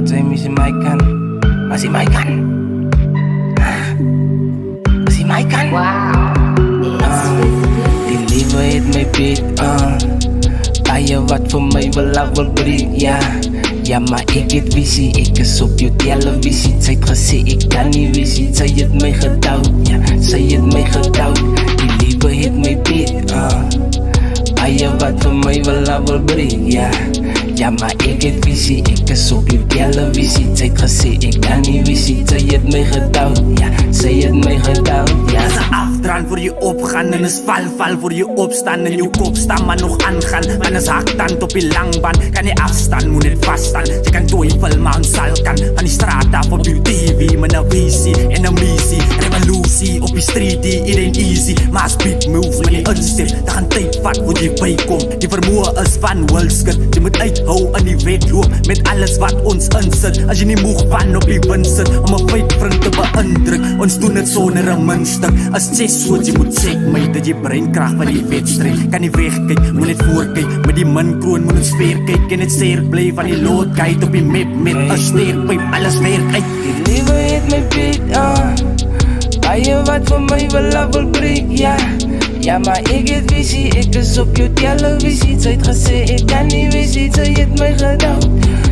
Say me si Maikan. Masih Maikan. Masih Maikan. Wow, Deliver it my beat. Ejer wat voor mij wel af wil brengen, ja. Ja, maar ik het visie, ik is op je televisie. Zij het gezien, ik kan niet visie. Zij het mij gedouwd, ja. Zij het mij gedouwd. Die lieve hit mij beat, Ejer wat voor mij wel af wil brengen, ja. Ja, maar ik het visie, ik is op je televisie. Zij het gezien, ik kan niet visie. Zij het mij gedouwd, ja. Zij het mij gedouwd, ja. Is een afdraan voor je opgaan en is val voor je opstaan en je kop staan maar nog aangaan. Man is haktand op je langbaan, kan je afstaan, moet niet vaststaan. Je kan twijfel maar een zal kan. Van die straat af op je tv, met een visie en een missie. Revolutie op je street, die iedereen easy. Maar als beat moves met die unstip, dan gaan tijd vat voor je bijkomt. Die vermoeien is van wilskut. Je moet uithouden en die wedloop met alles wat ons inzit. Als je niet moeg van op je winst zit, om een feitvriend te beïndruk. Ons doen het zonder een muntstuk. Als chess soort, je moet checkmate. Dat je breinkracht van die wedstrijd. Kan niet wegkijken, moet niet voorkijken. Met die munkroon moet een sfeer kijken. En het zeer blijven van die loodkijt op je map met een steerpijp. Alles werkt uit. Die lieve hit mijn beat, Ejer wat voor mij wel af wil brengen, ja. Ja, maar ik het visie, ik is op je televisie. Zij het gezien, ik kan niet visie. Zij het mij gedouwd,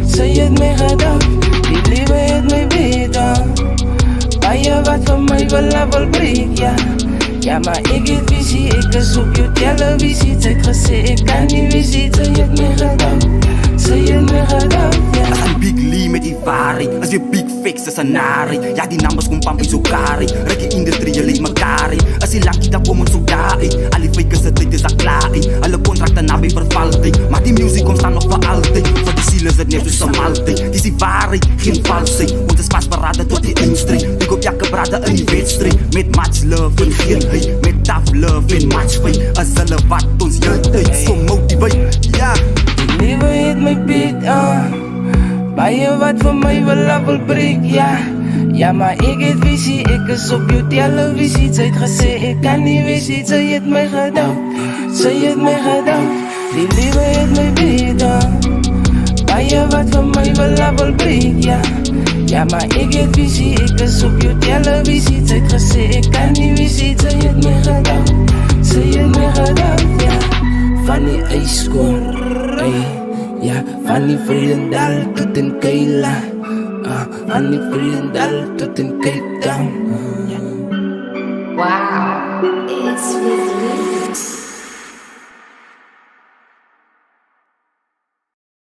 zij het mij gedouwd. Die lieve hit mijn beat, Ejer wat voor mij wel af wil brengen, ja. Ja, maar ik het visie, ik is op je televisie. Zij het gezien, ik kan niet visie. Zij het mij gedouwd, zij het mij gedouwd, ja. Als een Big Lee met die vari. Als je Big Fix is een nari. Ja, die numbers komt pamp is ook kari. Rek je industrie, je leek mekari. Als je lankie, dan komen zo daar. Al die fakers, het dit is al klaar. Alle contracten nabij vervalt. Maar die muziek komt staan nog voor altijd. Voor die ziel is het net tussen malten. Die is die wari, geen valsing. Want het is pas beraden tot die industrie. Ik op jakke braden in die wedstrijd. Met much love en geen hate. Met tough love en much fight. Als hulle wat ons juist zo motivate. Ja. Die lieve hit mijn beat, Ejer wat voor mij wel af wil brengen, ja. Ja, maar ik het visie, ik is op je televisie. Zij het gezien, ik kan niet visie. Zij het mij gedouwd, zij het mij gedouwd. Die lieve hit mijn beat, Ejer wat voor mij wel af wil brengen, ja. Ja, maar ik het visie, ik is op je televisie. Zij het gezien, ik kan niet visie. Zij het mij gedouwd, zij het mij gedouwd, ja. Van die ijskoor, ja, van die Vredendal tot in Keila. Van die Vredendal tot in Cape Town. wow, it's with you.